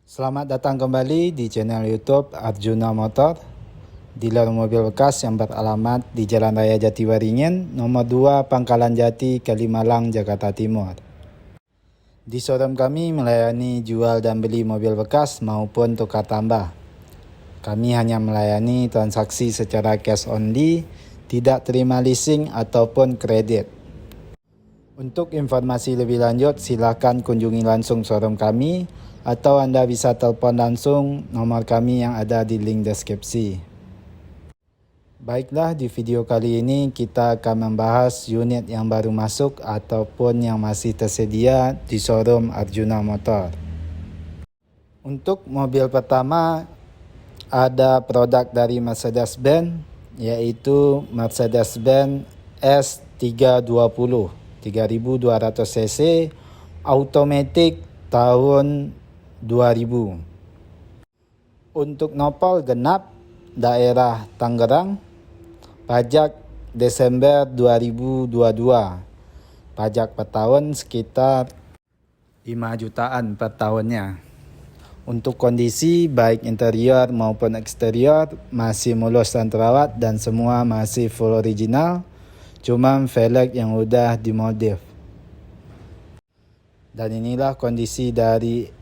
Selamat datang kembali di channel YouTube Arjuna Motor, dealer mobil bekas yang beralamat di Jalan Raya Jatiwaringin, nomor 2 Pangkalan Jati, Kalimalang, Jakarta Timur. Di showroom kami melayani jual dan beli mobil bekas maupun tukar tambah. Kami hanya melayani transaksi secara cash only, tidak terima leasing ataupun kredit. Untuk informasi lebih lanjut, silakan kunjungi langsung showroom kami atau Anda bisa telepon langsung nomor kami yang ada di link deskripsi. Baiklah, di video kali ini kita akan membahas unit yang baru masuk ataupun yang masih tersedia di showroom Arjuna Motor. Untuk mobil pertama ada produk dari Mercedes-Benz, yaitu Mercedes-Benz S320 3200 cc automatic tahun 2000. Untuk nopol genap daerah Tangerang, pajak Desember 2022. Pajak per tahun sekitar 5 jutaan per tahunnya. Untuk kondisi baik interior maupun eksterior masih mulus dan terawat dan semua masih full original, cuma velg yang udah dimodif. Dan inilah kondisi dari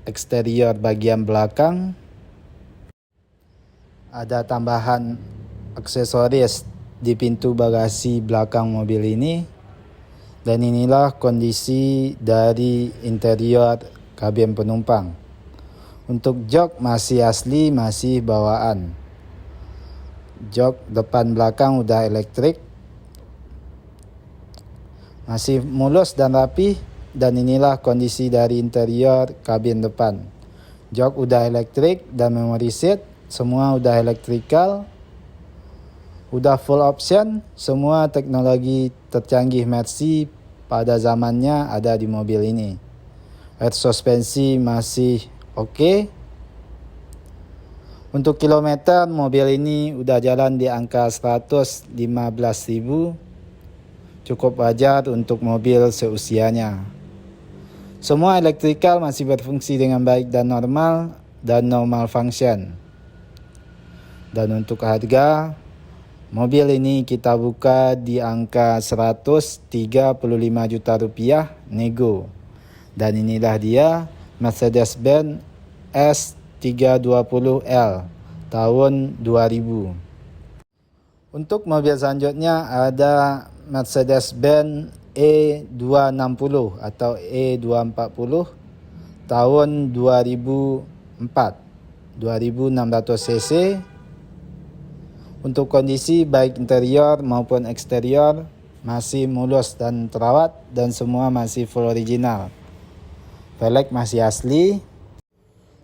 eksterior bagian belakang. Ada tambahan aksesoris di pintu bagasi belakang mobil ini. Dan inilah kondisi dari interior kabin penumpang. Untuk jok masih asli, masih bawaan. Jok depan belakang udah elektrik, masih mulus dan rapi. Dan inilah kondisi dari interior kabin depan. Jok udah elektrik dan memory seat semua udah elektrikal, udah full option, semua teknologi tercanggih Mercy pada zamannya ada di mobil ini. Air suspensi masih oke. Untuk kilometer mobil ini udah jalan di angka 115.000, cukup wajar untuk mobil seusianya. Semua elektrikal masih berfungsi dengan baik dan normal function. Dan untuk harga, mobil ini kita buka di angka 135 juta rupiah nego. Dan inilah dia Mercedes-Benz S320L tahun 2000. Untuk mobil selanjutnya ada Mercedes-Benz E260 atau E240 tahun 2004, 2600 cc. Untuk kondisi baik interior maupun eksterior masih mulus dan terawat dan semua masih full original. Velg masih asli.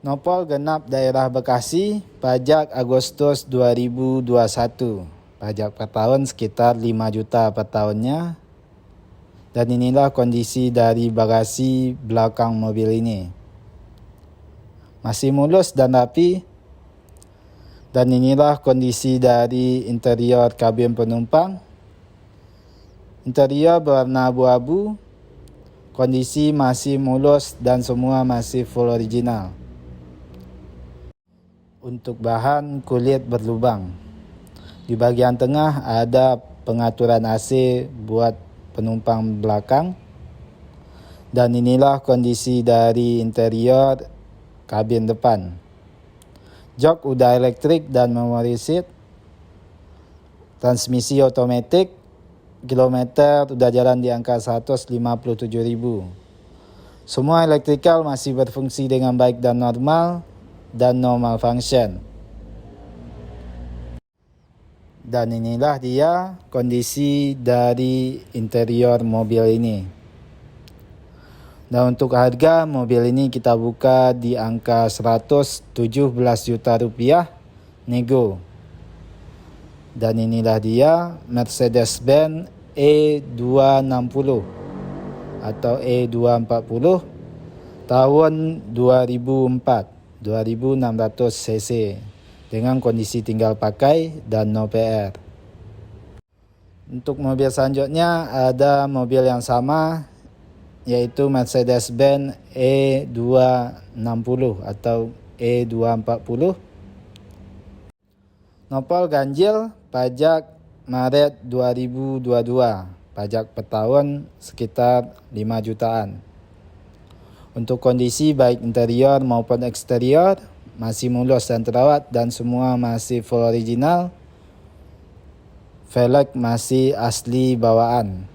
Nopol genap daerah Bekasi, pajak Agustus 2021. Pajak per tahun sekitar 5 juta per tahunnya. Dan inilah kondisi dari bagasi belakang mobil ini. Masih mulus dan rapi. Dan inilah kondisi dari interior kabin penumpang. Interior berwarna abu-abu. Kondisi masih mulus dan semua masih full original. Untuk bahan kulit berlubang. Di bagian tengah ada pengaturan AC buat penumpang belakang. Dan inilah kondisi dari interior kabin depan. Jok udah elektrik dan memory seat. Transmisi otomatis. Kilometer udah jalan di angka 157.000. Semua elektrikal masih berfungsi dengan baik dan normal function. Dan inilah dia kondisi dari interior mobil ini. Dan untuk harga mobil ini kita buka di angka 117 juta rupiah nego. Dan inilah dia Mercedes-Benz E260 atau E240 tahun 2004, 2600 cc. Dengan kondisi tinggal pakai dan no PR. Untuk mobil selanjutnya ada mobil yang sama, yaitu Mercedes-Benz E260 atau E240. Nopol ganjil pajak Maret 2022, pajak per tahun sekitar 5 jutaan. Untuk kondisi baik interior maupun eksterior masih mulus dan terawat dan semua masih full original. Velg masih asli bawaan.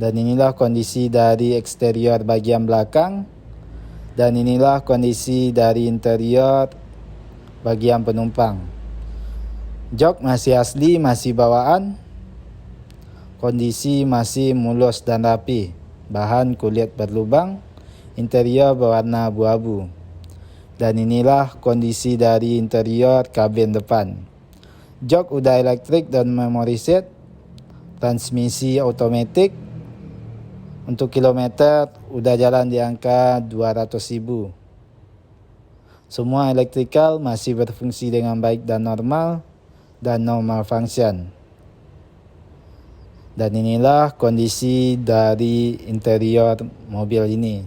Dan inilah kondisi dari eksterior bagian belakang. Dan inilah kondisi dari interior bagian penumpang. Jok masih asli, masih bawaan. Kondisi masih mulus dan rapi. Bahan kulit berlubang. Interior berwarna abu-abu. Dan inilah kondisi dari interior kabin depan. Jok udah elektrik dan memory seat. Transmisi otomatis. Untuk kilometer udah jalan di angka 200.000. Semua elektrikal masih berfungsi dengan baik dan normal dan no malfunction. Dan inilah kondisi dari interior mobil ini.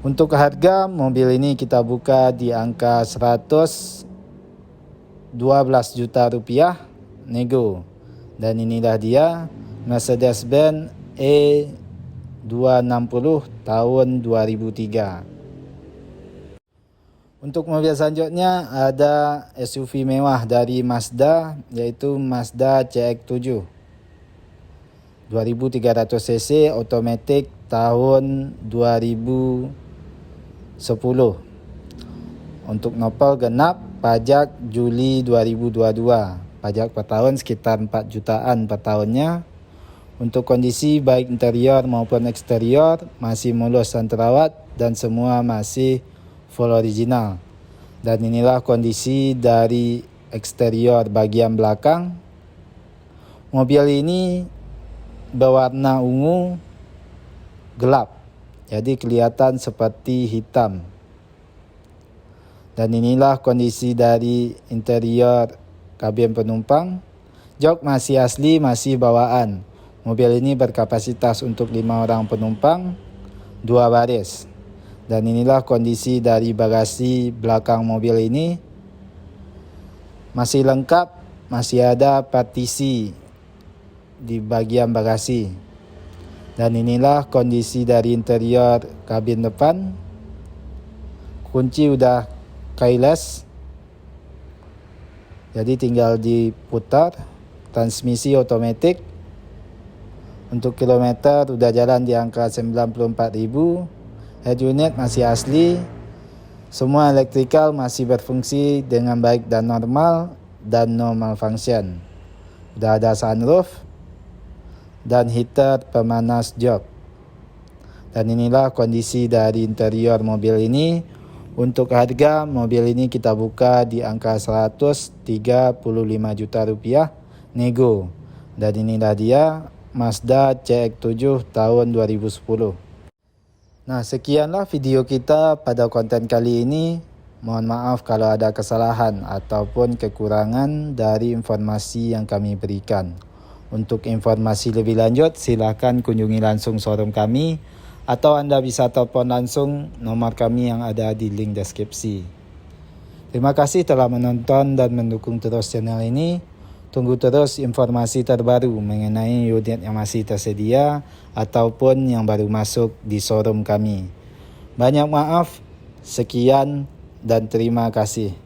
Untuk harga mobil ini kita buka di angka 112 juta rupiah nego. Dan inilah dia Mercedes-Benz E260 tahun 2003. Untuk mobil selanjutnya ada SUV mewah dari Mazda, yaitu Mazda CX-7 2300 cc otomatis tahun 2010. Untuk nopol genap pajak Juli 2022, pajak per tahun sekitar 4 jutaan per tahunnya. Untuk kondisi baik interior maupun eksterior masih mulus dan terawat dan semua masih full original. Dan inilah kondisi dari eksterior bagian belakang. Mobil ini berwarna ungu gelap, jadi kelihatan seperti hitam. Dan inilah kondisi dari interior kabin penumpang. Jok masih asli, masih bawaan. Mobil ini berkapasitas untuk 5 orang penumpang, 2 baris. Dan inilah kondisi dari bagasi belakang mobil ini. Masih lengkap, masih ada partisi di bagian bagasi. Dan inilah kondisi dari interior kabin depan. Kunci udah keyless, jadi tinggal diputar. Transmisi otomatis. Untuk kilometer udah jalan di angka 94.000. Head unit masih asli. Semua elektrikal masih berfungsi dengan baik dan normal dan no malfunction. Udah ada sunroof dan heater pemanas jok. Dan inilah kondisi dari interior mobil ini. Untuk harga mobil ini kita buka di angka 135 juta rupiah nego. Dan inilah dia Mazda CX-7 tahun 2010. Nah, sekianlah video kita pada konten kali ini. Mohon maaf kalau ada kesalahan ataupun kekurangan dari informasi yang kami berikan. Untuk informasi lebih lanjut, silakan kunjungi langsung showroom kami atau Anda bisa telepon langsung nomor kami yang ada di link deskripsi. Terima kasih telah menonton dan mendukung terus channel ini. Tunggu terus informasi terbaru mengenai unit yang masih tersedia ataupun yang baru masuk di showroom kami. Banyak maaf, sekian dan terima kasih.